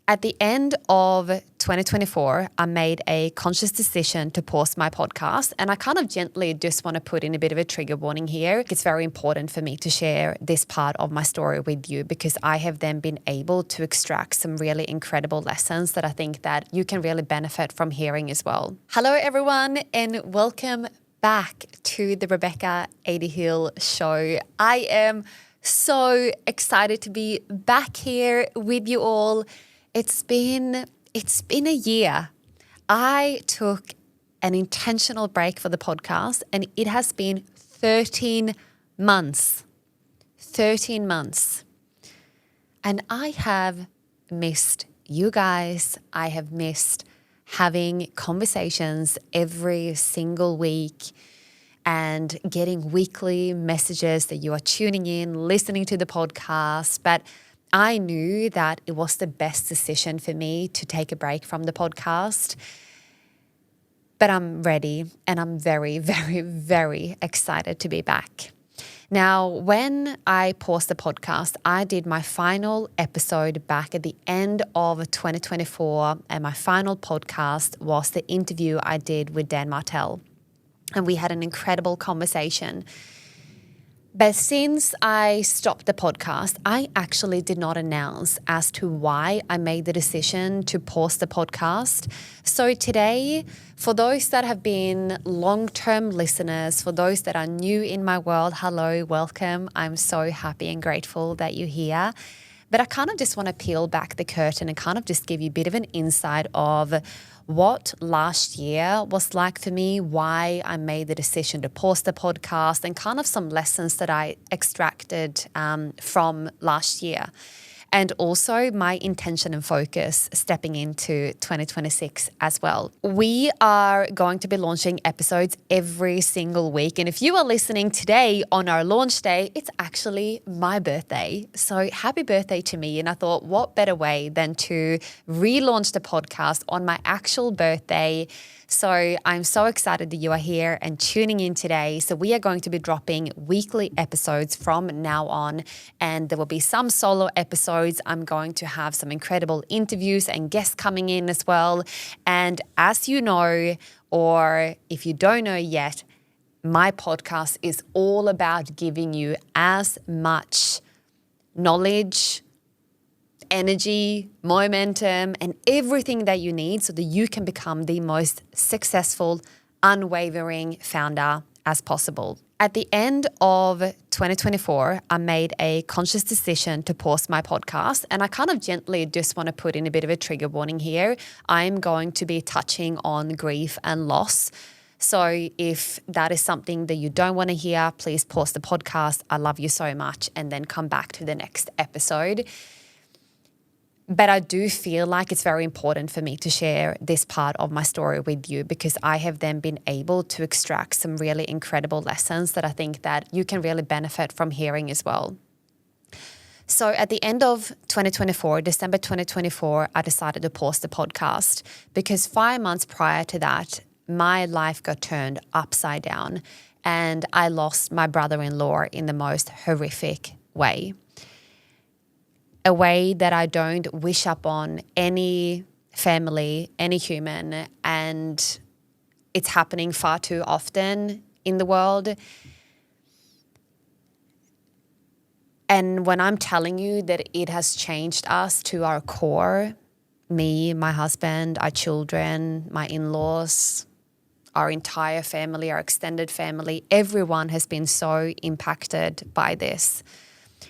At the end of 2024, I made a conscious decision to pause my podcast, and I kind of gently just want to put in a bit of a trigger warning here. It's very important for me to share this part of my story with you because I have then been able to extract some really incredible lessons that I think that you can really benefit from hearing as well. Hello, everyone, and welcome back to the Rebecca Adiehill Show. I am so excited to be back here with you all. It's been a year. I took an intentional break for the podcast and it has been 13 months. 13 months. And I have missed you guys. I have missed having conversations every single week and getting weekly messages that you are tuning in, listening to the podcast. But I knew that it was the best decision for me to take a break from the podcast. But I'm ready and I'm very, very, very excited to be back. Now, when I paused the podcast, I did my final episode back at the end of 2024, and my final podcast was the interview I did with Dan Martell. And we had an incredible conversation. But since I stopped the podcast, I actually did not announce as to why I made the decision to pause the podcast. So today, for those that have been long-term listeners, for those that are new in my world, hello, welcome. I'm so happy and grateful that you're here. But I kind of just want to peel back the curtain and kind of just give you a bit of an insight of what last year was like for me, why I made the decision to pause the podcast, and kind of some lessons that I extracted from last year. And also my intention and focus stepping into 2026 as well. We are going to be launching episodes every single week. And if you are listening today on our launch day, it's actually my birthday. So happy birthday to me. And I thought, what better way than to relaunch the podcast on my actual birthday. So I'm so excited that you are here and tuning in today. So we are going to be dropping weekly episodes from now on, and there will be some solo episodes. I'm going to have some incredible interviews and guests coming in as well. And as you know, or if you don't know yet, my podcast is all about giving you as much knowledge, energy, momentum, and everything that you need so that you can become the most successful, unwavering founder as possible. At the end of 2024, I made a conscious decision to pause my podcast, and I kind of gently just want to put in a bit of a trigger warning here. I'm going to be touching on grief and loss. So if that is something that you don't want to hear, please pause the podcast. I love you so much, and then come back to the next episode. But I do feel like it's very important for me to share this part of my story with you because I have then been able to extract some really incredible lessons that I think that you can really benefit from hearing as well. So at the end of 2024, December 2024, I decided to pause the podcast because 5 months prior to that, my life got turned upside down and I lost my brother-in-law in the most horrific way. A way that I don't wish upon any family, any human, and it's happening far too often in the world. And when I'm telling you that it has changed us to our core, me, my husband, our children, my in-laws, our entire family, our extended family, everyone has been so impacted by this.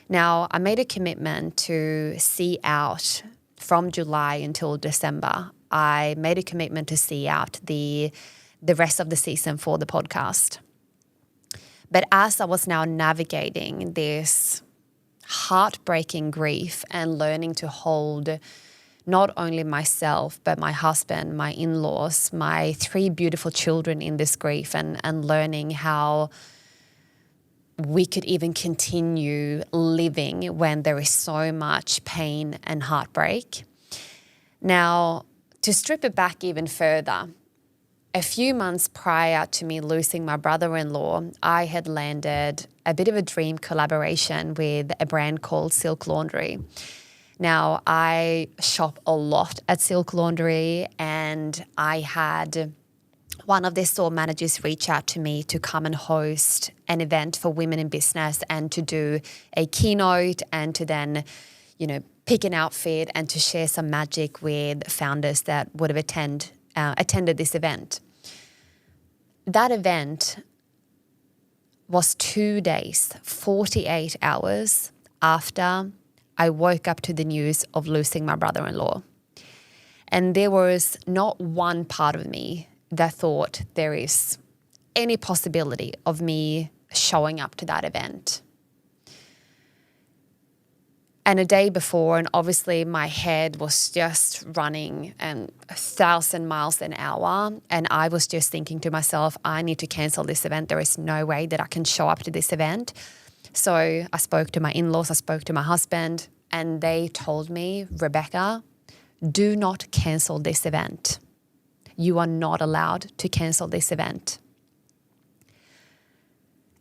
Now, I made a commitment to see out from July until December. I made a commitment to see out the rest of the season for the podcast. But as I was now navigating this heartbreaking grief and learning to hold not only myself, but my husband, my in-laws, my 3 beautiful children in this grief, and learning how we could even continue living when there is so much pain and heartbreak. Now, to strip it back even further, a few months prior to me losing my brother-in-law, I had landed a bit of a dream collaboration with a brand called Silk Laundry. Now, I shop a lot at Silk Laundry, and I had one of their store managers reach out to me to come and host an event for women in business and to do a keynote and to then, pick an outfit and to share some magic with founders that would have attended this event. That event was 2 days, 48 hours after I woke up to the news of losing my brother-in-law. And there was not one part of me that thought there is any possibility of me showing up to that event. And a day before, and obviously my head was just running 1,000 miles an hour. And I was just thinking to myself, I need to cancel this event. There is no way that I can show up to this event. So I spoke to my in-laws, I spoke to my husband, and they told me, Rebecca, do not cancel this event. You are not allowed to cancel this event.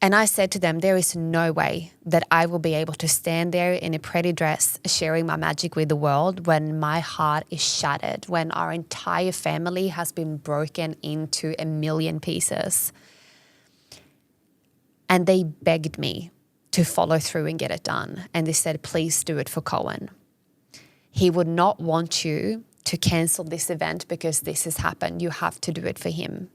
And I said to them, there is no way that I will be able to stand there in a pretty dress sharing my magic with the world when my heart is shattered, when our entire family has been broken into a million pieces. And they begged me to follow through and get it done. And they said, please do it for Cohen. He would not want you to cancel this event because this has happened. You have to do it for him.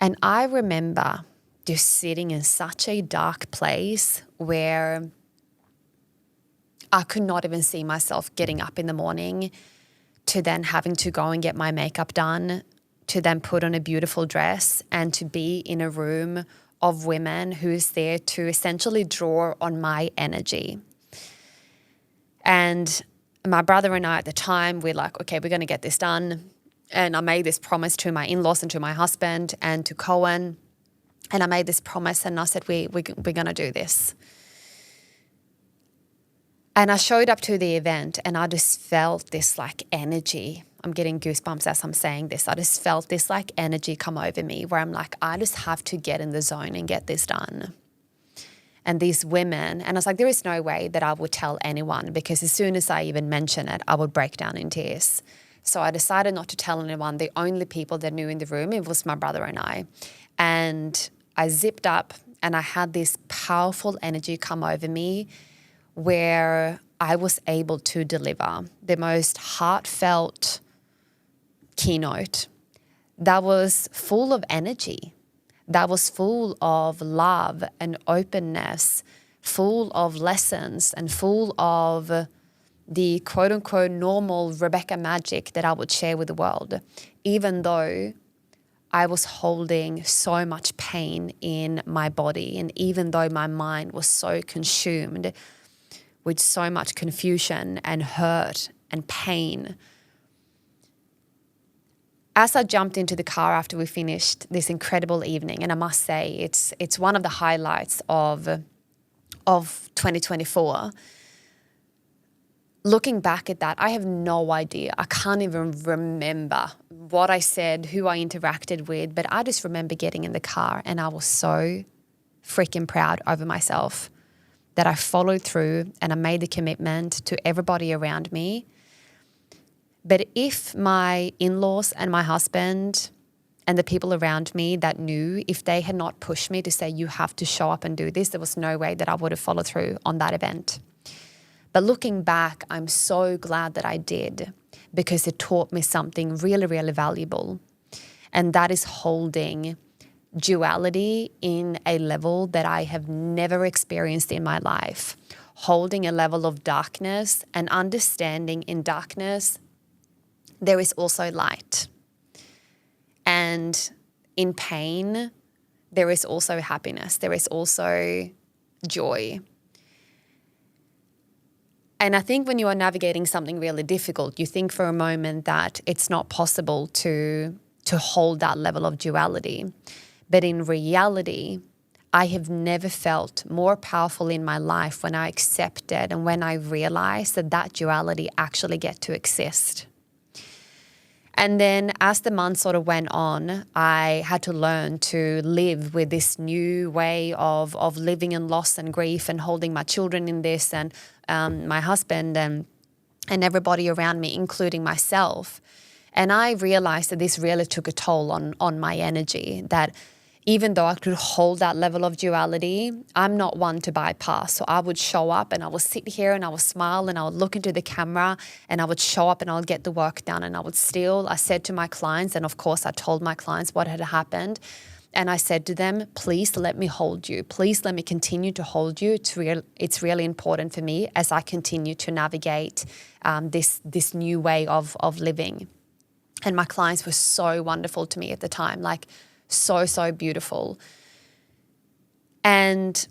And I remember just sitting in such a dark place where I could not even see myself getting up in the morning, to then having to go and get my makeup done, to then put on a beautiful dress and to be in a room of women who's there to essentially draw on my energy. And my brother and I at the time, we're like, okay, we're going to get this done. And I made this promise to my in-laws and to my husband and to Cohen. And I made this promise and I said, we're going to do this. And I showed up to the event and I just felt this energy. I'm getting goosebumps as I'm saying this. I just felt this energy come over me where I'm like, I just have to get in the zone and get this done. And these women, and I was like, there is no way that I would tell anyone, because as soon as I even mention it, I would break down in tears. So I decided not to tell anyone. The only people that knew in the room, it was my brother and I. And I zipped up and I had this powerful energy come over me where I was able to deliver the most heartfelt keynote that was full of energy, that was full of love and openness, full of lessons and full of the quote unquote normal Rebecca magic that I would share with the world, even though I was holding so much pain in my body, and even though my mind was so consumed with so much confusion and hurt and pain. As I jumped into the car after we finished this incredible evening, and I must say it's one of the highlights of 2024. Looking back at that, I have no idea. I can't even remember what I said, who I interacted with, but I just remember getting in the car and I was so freaking proud over myself that I followed through and I made the commitment to everybody around me. But if my in-laws and my husband and the people around me that knew, if they had not pushed me to say, you have to show up and do this, there was no way that I would have followed through on that event. But looking back, I'm so glad that I did, because it taught me something really, really valuable. And that is holding duality in a level that I have never experienced in my life. Holding a level of darkness and understanding in darkness, there is also light. And in pain, there is also happiness. There is also joy. And I think when you are navigating something really difficult, you think for a moment that it's not possible to hold that level of duality. But in reality, I have never felt more powerful in my life when I accepted and when I realized that duality actually get to exist. And then as the months sort of went on, I had to learn to live with this new way of living in loss and grief and holding my children in this and my husband and everybody around me, including myself. And I realized that this really took a toll on my energy, that even though I could hold that level of duality, I'm not one to bypass. So I would show up and I would sit here and I would smile and I would look into the camera and I would show up and I would get the work done. And I said to my clients, and of course I told my clients what had happened. And I said to them, please let me hold you. Please let me continue to hold you. It's really important for me as I continue to navigate this new way of living. And my clients were so wonderful to me at the time, like so beautiful. And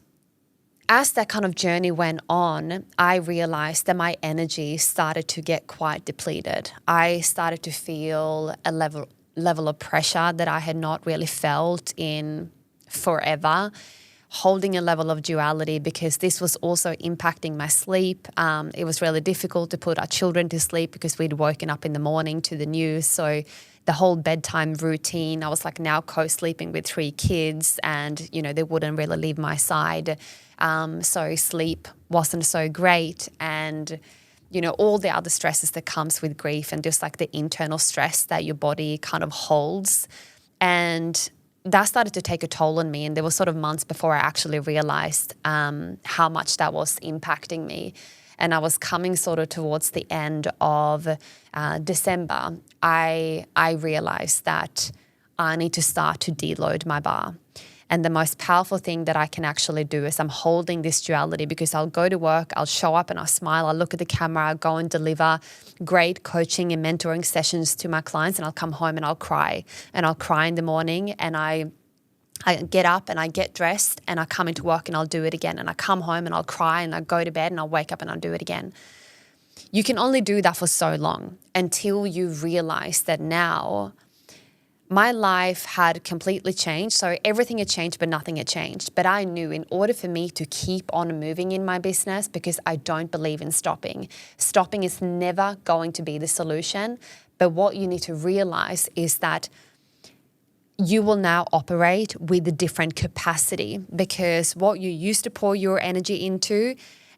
as that kind of journey went on, I realized that my energy started to get quite depleted. I started to feel a level of pressure that I had not really felt in forever, holding a level of duality because this was also impacting my sleep. It was really difficult to put our children to sleep because we'd woken up in the morning to the news. So the whole bedtime routine, I was like now co-sleeping with 3 kids and, they wouldn't really leave my side. So sleep wasn't so great. And, all the other stresses that comes with grief and just like the internal stress that your body kind of holds. And that started to take a toll on me. And there were sort of months before I actually realized how much that was impacting me. And I was coming sort of towards the end of December. I realized that I need to start to deload my bar. And the most powerful thing that I can actually do is I'm holding this duality because I'll go to work, I'll show up and I'll smile, I'll look at the camera, I'll go and deliver great coaching and mentoring sessions to my clients, and I'll come home and I'll cry. And I'll cry in the morning and I get up and I get dressed and I come into work and I'll do it again. And I come home and I'll cry and I go to bed and I'll wake up and I'll do it again. You can only do that for so long until you realize that now my life had completely changed. So everything had changed, but nothing had changed. But I knew in order for me to keep on moving in my business, because I don't believe in stopping is never going to be the solution. But what you need to realize is that you will now operate with a different capacity, because what you used to pour your energy into,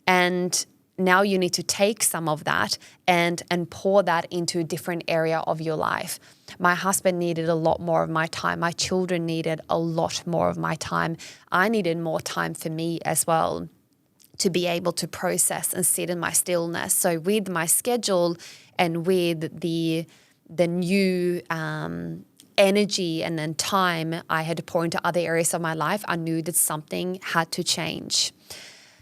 and now you need to take some of that and pour that into a different area of your life. My husband needed a lot more of my time. My children needed a lot more of my time. I needed more time for me as well to be able to process and sit in my stillness. So with my schedule and with the new energy and then time I had to pour into other areas of my life, I knew that something had to change.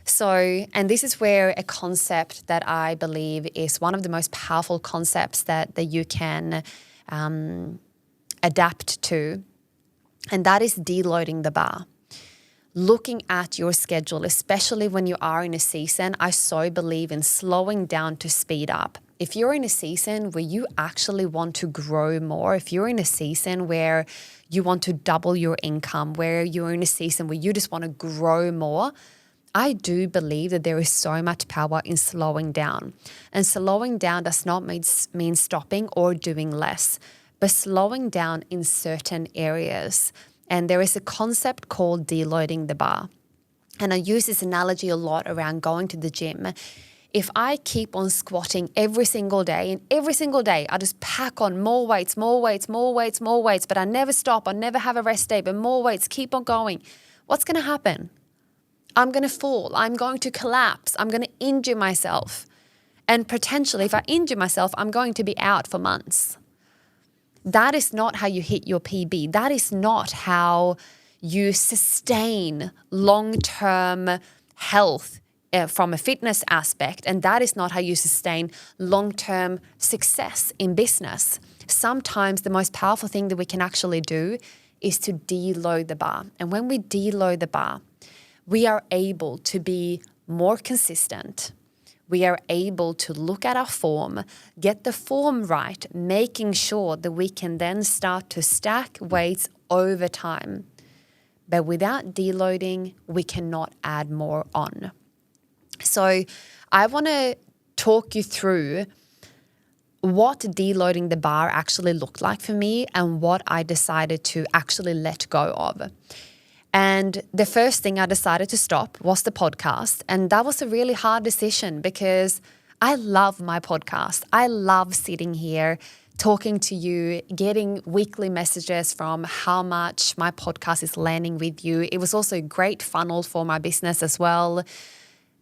So, and this is where a concept that I believe is one of the most powerful concepts that you can adapt to, and that is deloading the bar. Looking at your schedule, especially when you are in a season, I so believe in slowing down to speed up. If you're in a season where you actually want to grow more, if you're in a season where you want to double your income, where you're in a season where you just want to grow more, I do believe that there is so much power in slowing down. And slowing down does not mean stopping or doing less, but slowing down in certain areas. And there is a concept called deloading the bar. And I use this analogy a lot around going to the gym. If I keep on squatting every single day, and every single day I just pack on more weights, but I never stop, I never have a rest day, but more weights, keep on going, what's going to happen? I'm going to fall. I'm going to collapse. I'm going to injure myself. And potentially, if I injure myself, I'm going to be out for months. That is not how you hit your PB. That is not how you sustain long-term health from a fitness aspect. And that is not how you sustain long-term success in business. Sometimes the most powerful thing that we can actually do is to deload the bar. And when we deload the bar, we are able to be more consistent. We are able to look at our form, get the form right, making sure that we can then start to stack weights over time. But without deloading, we cannot add more on. So I want to talk you through what deloading the bar actually looked like for me and what I decided to actually let go of. And the first thing I decided to stop was the podcast. And that was a really hard decision because I love my podcast. I love sitting here talking to you, getting weekly messages from how much my podcast is landing with you. It was also a great funnel for my business as well.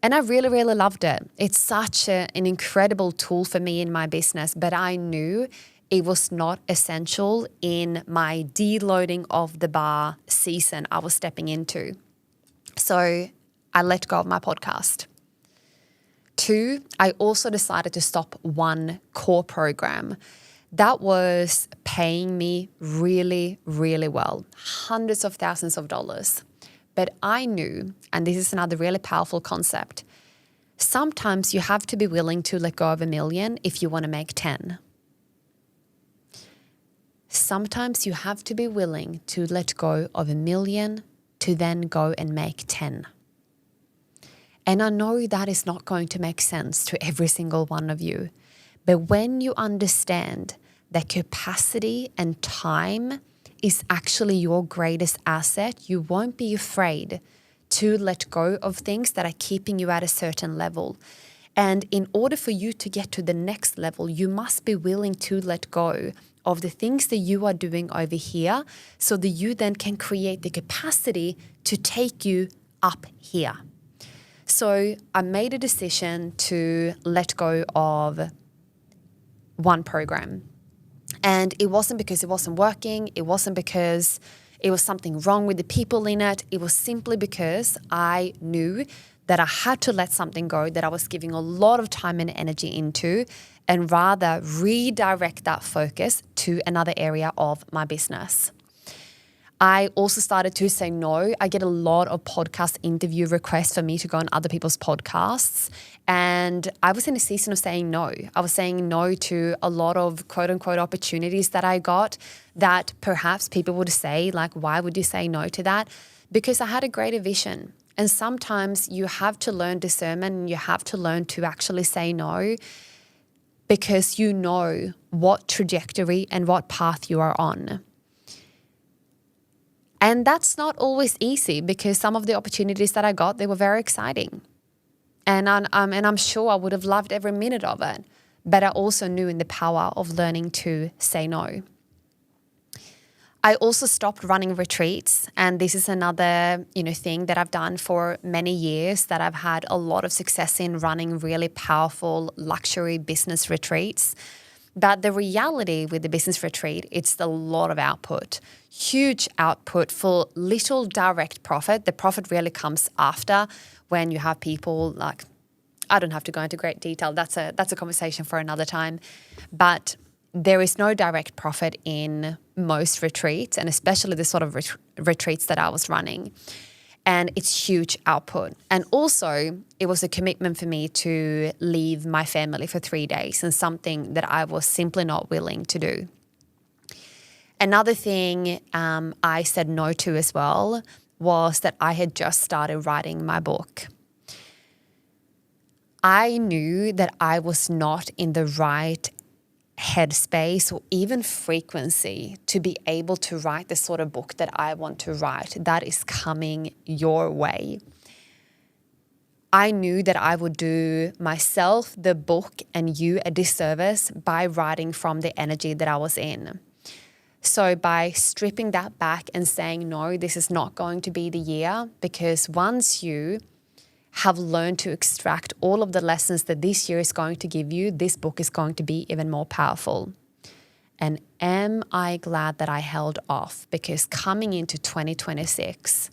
And I really, really loved it. It's such an incredible tool for me in my business, but I knew it was not essential in my deloading of the bar season I was stepping into. So I let go of my podcast. 2, I also decided to stop one core program that was paying me really, really well, hundreds of thousands of dollars. But I knew, and this is another really powerful concept, sometimes you have to be willing to let go of $1 million if you want to make 10. Sometimes you have to be willing to let go of $1 million to then go and make 10. And I know that is not going to make sense to every single one of you. But when you understand that capacity and time is actually your greatest asset, you won't be afraid to let go of things that are keeping you at a certain level. And in order for you to get to the next level, you must be willing to let go of the things that you are doing over here so that you then can create the capacity to take you up here. So I made a decision to let go of one program. And it wasn't because it wasn't working. It wasn't because it was something wrong with the people in it. It was simply because I knew that I had to let something go that I was giving a lot of time and energy into and rather redirect that focus to another area of my business. I also started to say no. I get a lot of podcast interview requests for me to go on other people's podcasts. And I was in a season of saying no. I was saying no to a lot of quote unquote opportunities that I got that perhaps people would say, like, why would you say no to that? Because I had a greater vision. And sometimes you have to learn discernment and you have to learn to actually say no because you know what trajectory and what path you are on. And that's not always easy because some of the opportunities that I got, they were very exciting. And I'm sure I would have loved every minute of it. But I also knew in the power of learning to say no. I also stopped running retreats. And this is another, thing that I've done for many years that I've had a lot of success in running really powerful luxury business retreats. But the reality with the business retreat, it's a lot of output, huge output for little direct profit. The profit really comes after when you have people like, I don't have to go into great detail. That's a conversation for another time. But there is no direct profit in most retreats, and especially the sort of retreats that I was running. And it's huge output. And also, it was a commitment for me to leave my family for 3 days and something that I was simply not willing to do. Another thing I said no to as well was that I had just started writing my book. I knew that I was not in the right headspace or even frequency to be able to write the sort of book that I want to write that is coming your way. I knew that I would do myself, the book, and you a disservice by writing from the energy that I was in. So by stripping that back and saying, no, this is not going to be the year, because once you have learned to extract all of the lessons that this year is going to give you, this book is going to be even more powerful. And am I glad that I held off? Because coming into 2026,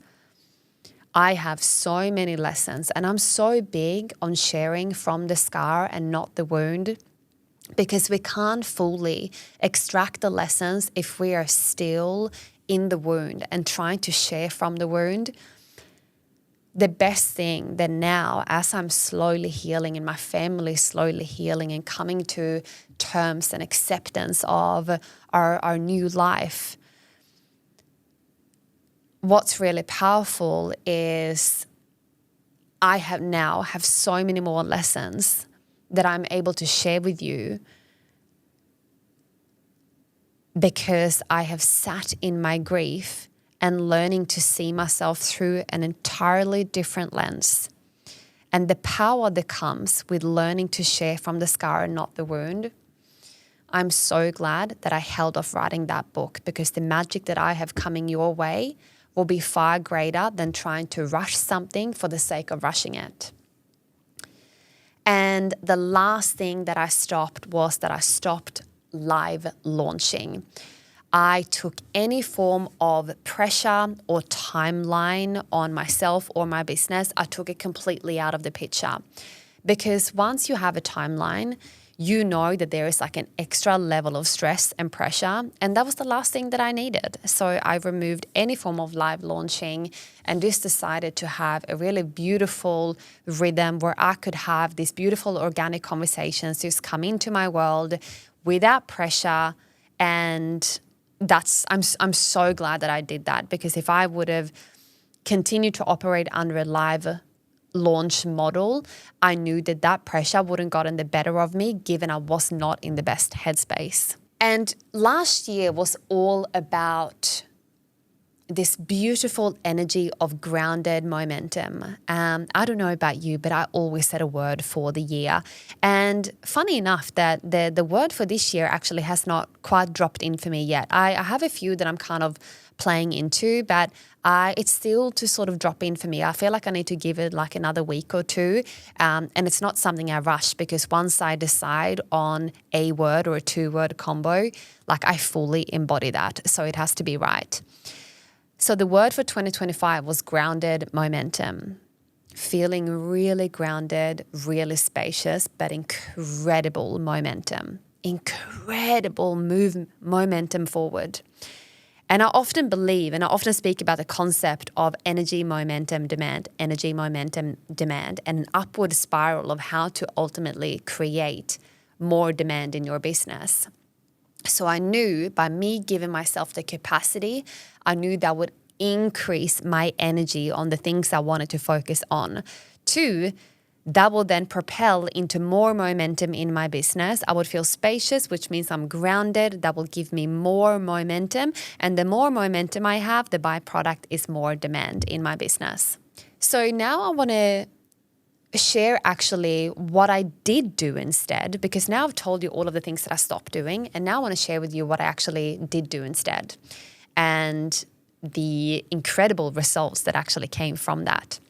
I have so many lessons, and I'm so big on sharing from the scar and not the wound, because we can't fully extract the lessons if we are still in the wound and trying to share from the wound. The best thing that now, as I'm slowly healing and my family is slowly healing and coming to terms and acceptance of our new life, what's really powerful is I have so many more lessons that I'm able to share with you because I have sat in my grief and learning to see myself through an entirely different lens. And the power that comes with learning to share from the scar and not the wound. I'm so glad that I held off writing that book, because the magic that I have coming your way will be far greater than trying to rush something for the sake of rushing it. And the last thing that I stopped was that I stopped live launching. I took any form of pressure or timeline on myself or my business. I took it completely out of the picture, because once you have a timeline, you know that there is like an extra level of stress and pressure. And that was the last thing that I needed. So I removed any form of live launching and just decided to have a really beautiful rhythm where I could have these beautiful organic conversations just come into my world without pressure. And I'm so glad that I did that, because if I would have continued to operate under a live launch model, I knew that pressure wouldn't gotten the better of me, given I was not in the best headspace. And last year was all about this beautiful energy of grounded momentum. I don't know about you, but I always set a word for the year. And funny enough that the word for this year actually has not quite dropped in for me yet. I have a few that I'm kind of playing into, but it's still to sort of drop in for me. I feel like I need to give it like another week or two. And it's not something I rush, because once I decide on a word or a 2-word combo, like I fully embody that. So it has to be right. So the word for 2025 was grounded momentum. Feeling really grounded, really spacious, but incredible momentum. Incredible momentum forward. And I often believe, and I often speak about the concept of energy, momentum, demand, and an upward spiral of how to ultimately create more demand in your business. So I knew by me giving myself the capacity, I knew that would increase my energy on the things I wanted to focus on. 2, that will then propel into more momentum in my business. I would feel spacious, which means I'm grounded. That will give me more momentum. And the more momentum I have, the byproduct is more demand in my business. So now I want to share actually what I did do instead, because now I've told you all of the things that I stopped doing, and now I want to share with you what I actually did do instead and the incredible results that actually came from that.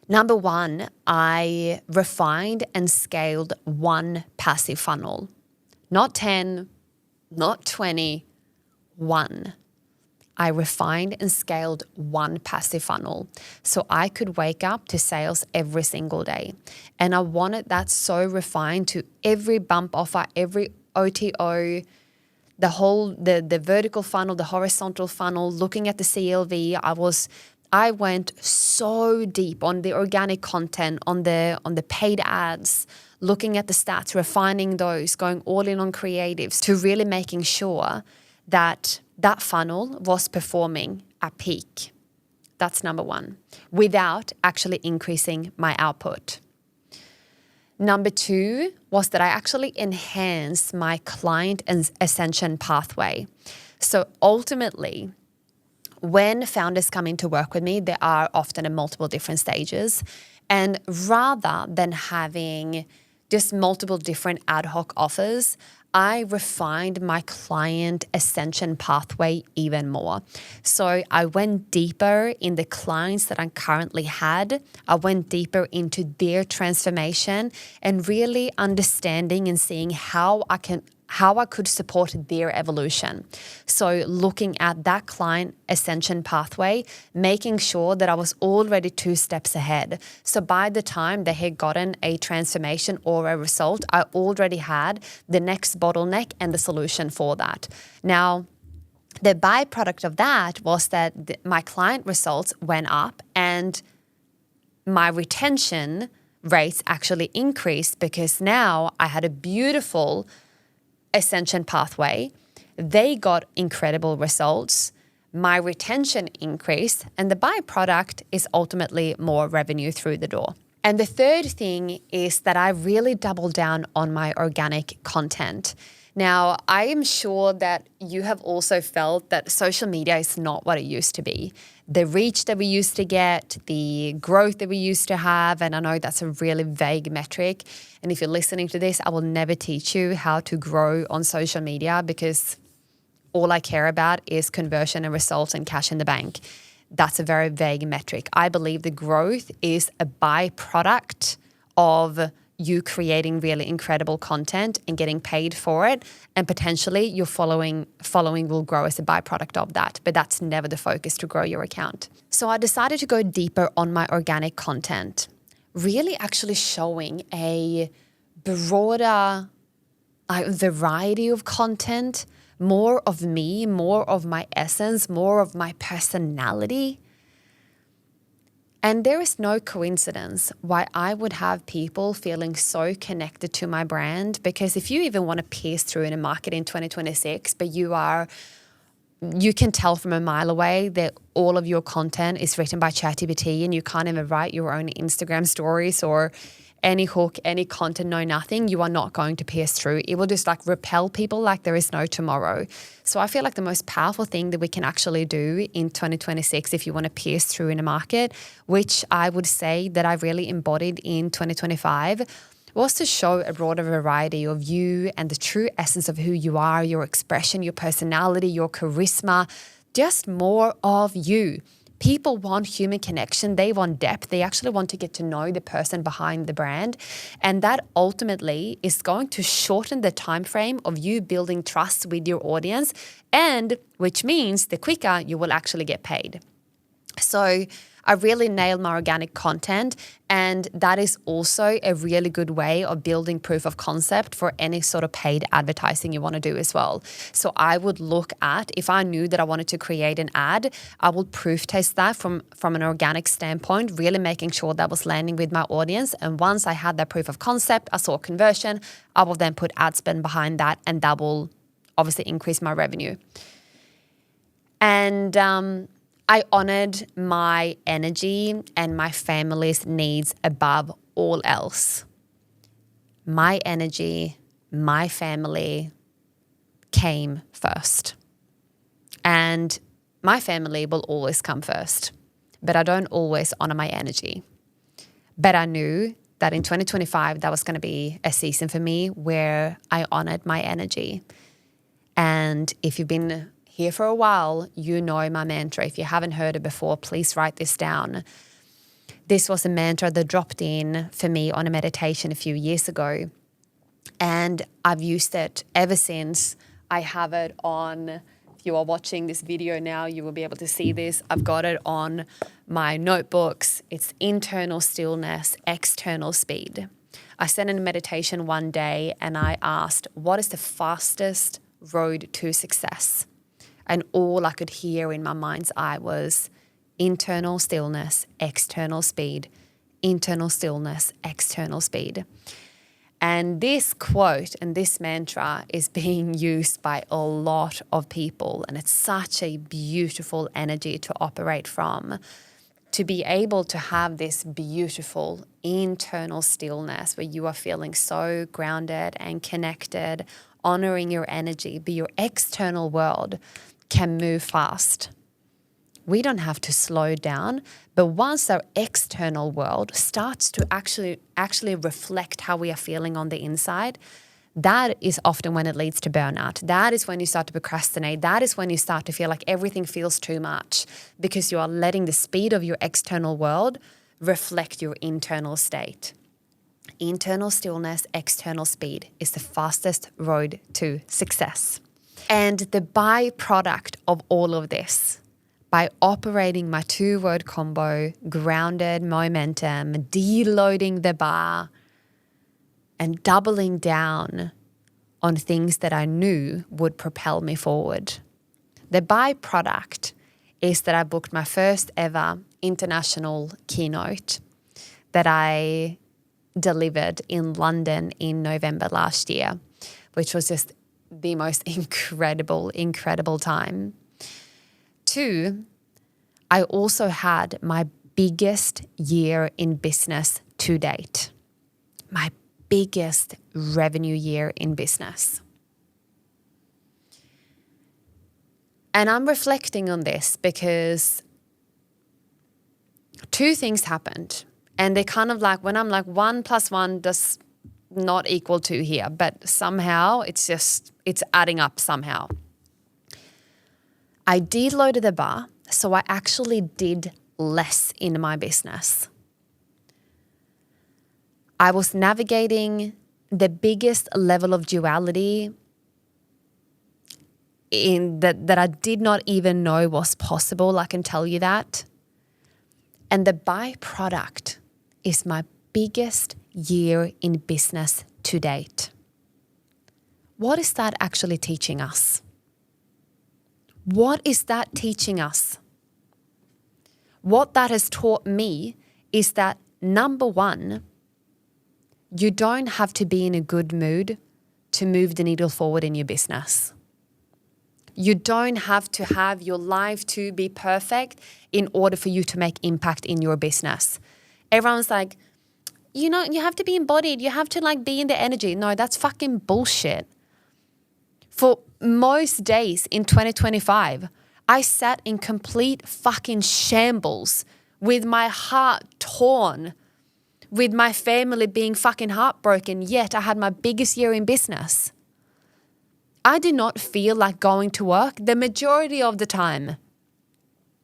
Number 1, I refined and scaled one passive funnel. Not 10, not 20, 1. I refined and scaled one passive funnel so I could wake up to sales every single day. And I wanted that so refined to every bump offer, every OTO, the vertical funnel, the horizontal funnel, looking at the CLV. I went so deep on the organic content, on the paid ads, looking at the stats, refining those, going all in on creatives, to really making sure that funnel was performing at peak. That's number 1, without actually increasing my output. Number 2 was that I actually enhanced my client ascension pathway. So ultimately, when founders come in to work with me, there are often at multiple different stages. And rather than having just multiple different ad hoc offers, I refined my client ascension pathway even more. So I went deeper in the clients that I currently had. I went deeper into their transformation and really understanding and seeing how I could support their evolution. So looking at that client ascension pathway, making sure that I was already 2 steps ahead. So by the time they had gotten a transformation or a result, I already had the next bottleneck and the solution for that. Now, the byproduct of that was that my client results went up and my retention rates actually increased, because now I had a beautiful ascension pathway. They got incredible results. My retention increased, and the byproduct is ultimately more revenue through the door. And the third thing is that I really doubled down on my organic content. Now, I am sure that you have also felt that social media is not what it used to be. The reach that we used to get, the growth that we used to have, and I know that's a really vague metric. And if you're listening to this, I will never teach you how to grow on social media because all I care about is conversion and results and cash in the bank. That's a very vague metric. I believe the growth is a byproduct of you creating really incredible content and getting paid for it, and potentially your following will grow as a byproduct of that, but that's never the focus to grow your account. So I decided to go deeper on my organic content, really actually showing a broader variety of content, more of me, more of my essence, more of my personality. And there is no coincidence why I would have people feeling so connected to my brand, because if you even want to pierce through in a market in 2026, but you can tell from a mile away that all of your content is written by ChatGPT and you can't even write your own Instagram stories or any hook, any content, no nothing, you are not going to pierce through. It will just like repel people like there is no tomorrow. So I feel like the most powerful thing that we can actually do in 2026 if you want to pierce through in a market, which I would say that I really embodied in 2025, was to show a broader variety of you and the true essence of who you are, your expression, your personality, your charisma, just more of you. People want human connection. They want depth. They actually want to get to know the person behind the brand. And that ultimately is going to shorten the time frame of you building trust with your audience, and which means the quicker you will actually get paid. So I really nailed my organic content, and that is also a really good way of building proof of concept for any sort of paid advertising you want to do as well. So I would look at, if I knew that I wanted to create an ad, I would proof test that from an organic standpoint, really making sure that was landing with my audience. And once I had that proof of concept, I saw conversion, I will then put ad spend behind that, and that will obviously increase my revenue. And I honored my energy and my family's needs above all else. My energy, my family came first. And my family will always come first, but I don't always honor my energy. But I knew that in 2025, that was going to be a season for me where I honored my energy. And if you've been here for a while, you know my mantra. If you haven't heard it before, please write this down. This was a mantra that dropped in for me on a meditation a few years ago. And I've used it ever since. I have it on, if you are watching this video now, you will be able to see this. I've got it on my notebooks. It's internal stillness, external speed. I sat in a meditation one day and I asked, what is the fastest road to success? And all I could hear in my mind's eye was internal stillness, external speed, internal stillness, external speed. And this quote and this mantra is being used by a lot of people. And it's such a beautiful energy to operate from. To be able to have this beautiful internal stillness where you are feeling so grounded and connected, honoring your energy, but your external world can move fast. We don't have to slow down, but once our external world starts to actually reflect how we are feeling on the inside, that is often when it leads to burnout. That is when you start to procrastinate. That is when you start to feel like everything feels too much, because you are letting the speed of your external world reflect your internal state. Internal stillness, external speed is the fastest road to success. And the byproduct of all of this, by operating my 2-word combo, grounded momentum, deloading the bar, and doubling down on things that I knew would propel me forward. The byproduct is that I booked my first ever international keynote that I delivered in London in November last year, which was just the most incredible time. 2, I also had my biggest year in business to date. My biggest revenue year in business. And I'm reflecting on this because two things happened. And they kind of like, when I'm like 1 + 1 does not equal 2 here, but somehow it's adding up somehow. I deloaded the bar, so I actually did less in my business. I was navigating the biggest level of duality in that I did not even know was possible. I can tell you that. And the byproduct is my biggest year in business to date. What is that actually teaching us? What is that teaching us? What that has taught me is that, number one, you don't have to be in a good mood to move the needle forward in your business. You don't have to have your life to be perfect in order for you to make impact in your business. Everyone's like, you have to be embodied. You have to like be in the energy. No, that's fucking bullshit. For most days in 2025, I sat in complete fucking shambles with my heart torn, with my family being fucking heartbroken, yet I had my biggest year in business. I did not feel like going to work the majority of the time.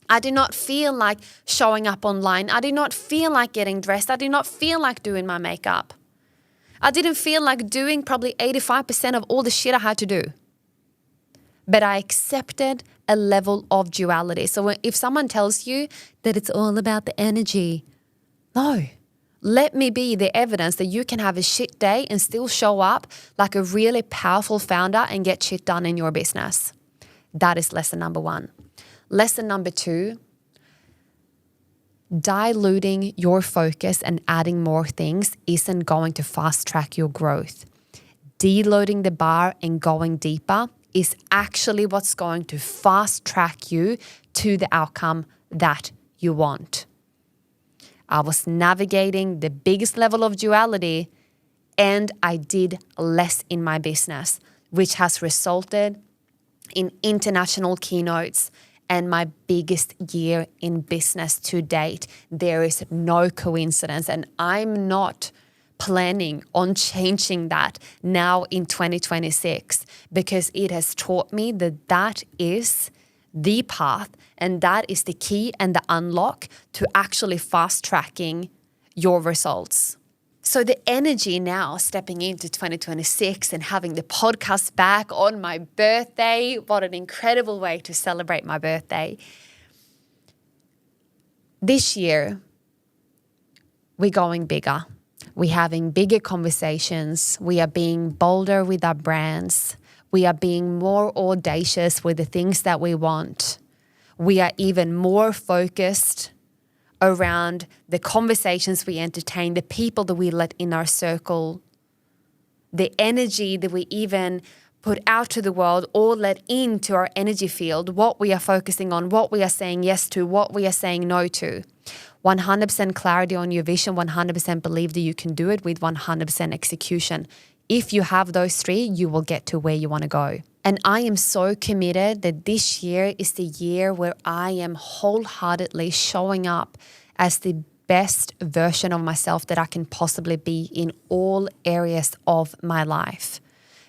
I did not feel like showing up online. I did not feel like getting dressed. I did not feel like doing my makeup. I didn't feel like doing probably 85% of all the shit I had to do. But I accepted a level of duality. So if someone tells you that it's all about the energy, no. Let me be the evidence that you can have a shit day and still show up like a really powerful founder and get shit done in your business. That is lesson number 1. Lesson number 2, diluting your focus and adding more things isn't going to fast track your growth. Deloading the bar and going deeper is actually what's going to fast track you to the outcome that you want. I was navigating the biggest level of duality and I did less in my business, which has resulted in international keynotes and my biggest year in business to date. There is no coincidence, and I'm not planning on changing that now in 2026 because it has taught me that that is the path and that is the key and the unlock to actually fast tracking your results. So the energy now stepping into 2026 and having the podcast back on my birthday, what an incredible way to celebrate my birthday. This year, we're going bigger. We're having bigger conversations. We are being bolder with our brands. We are being more audacious with the things that we want. We are even more focused around the conversations we entertain, the people that we let in our circle, the energy that we even put out to the world or let into our energy field, what we are focusing on, what we are saying yes to, what we are saying no to. 100% clarity on your vision, 100% believe that you can do it with 100% execution. If you have those 3, you will get to where you want to go. And I am so committed that this year is the year where I am wholeheartedly showing up as the best version of myself that I can possibly be in all areas of my life.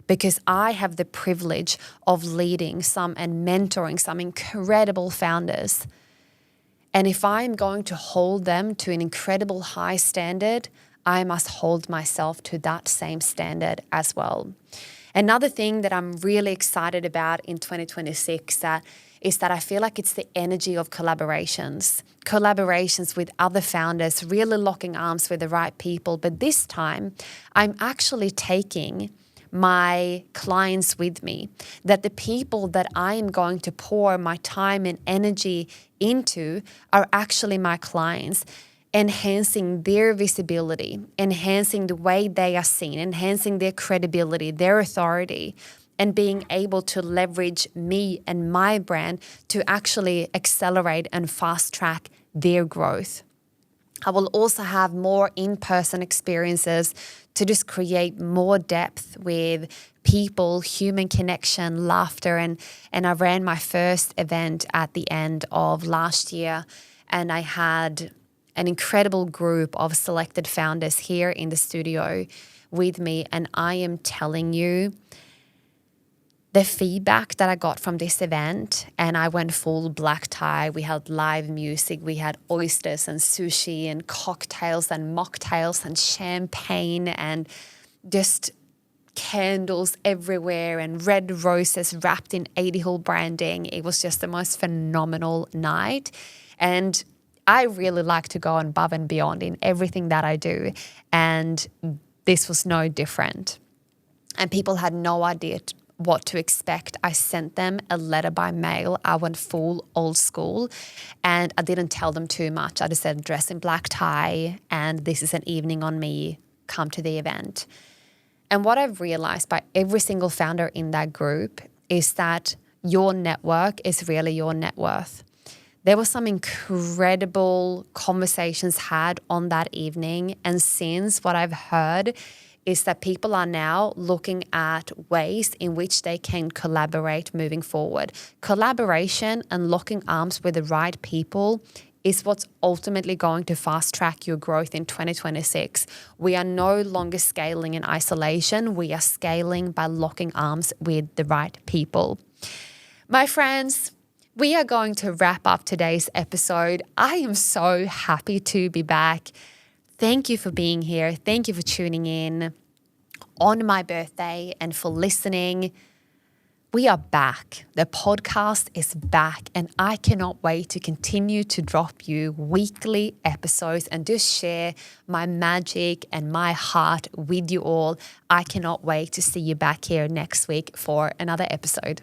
Because I have the privilege of leading some and mentoring some incredible founders. And if I'm going to hold them to an incredible high standard, I must hold myself to that same standard as well. Another thing that I'm really excited about in 2026 is that I feel like it's the energy of collaborations with other founders, really locking arms with the right people. But this time, I'm actually taking my clients with me, that the people that I am going to pour my time and energy into are actually my clients, enhancing their visibility, enhancing the way they are seen, enhancing their credibility, their authority, and being able to leverage me and my brand to actually accelerate and fast track their growth. I will also have more in-person experiences to just create more depth with people, human connection, laughter. And I ran my first event at the end of last year, and I had an incredible group of selected founders here in the studio with me. And I am telling you, the feedback that I got from this event, and I went full black tie. We had live music, we had oysters and sushi and cocktails and mocktails and champagne and just candles everywhere and red roses wrapped in 80 Hill branding. It was just the most phenomenal night. And I really like to go above and beyond in everything that I do. And this was no different. And people had no idea what to expect. I sent them a letter by mail. I went full old school, and I didn't tell them too much. I just said, dress in black tie, and this is an evening on me. Come to the event. And what I've realized by every single founder in that group is that your network is really your net worth. There were some incredible conversations had on that evening, and since what I've heard is that people are now looking at ways in which they can collaborate moving forward. Collaboration and locking arms with the right people is what's ultimately going to fast track your growth in 2026. We are no longer scaling in isolation. We are scaling by locking arms with the right people. My friends, we are going to wrap up today's episode. I am so happy to be back. Thank you for being here. Thank you for tuning in on my birthday and for listening. We are back. The podcast is back, and I cannot wait to continue to drop you weekly episodes and just share my magic and my heart with you all. I cannot wait to see you back here next week for another episode.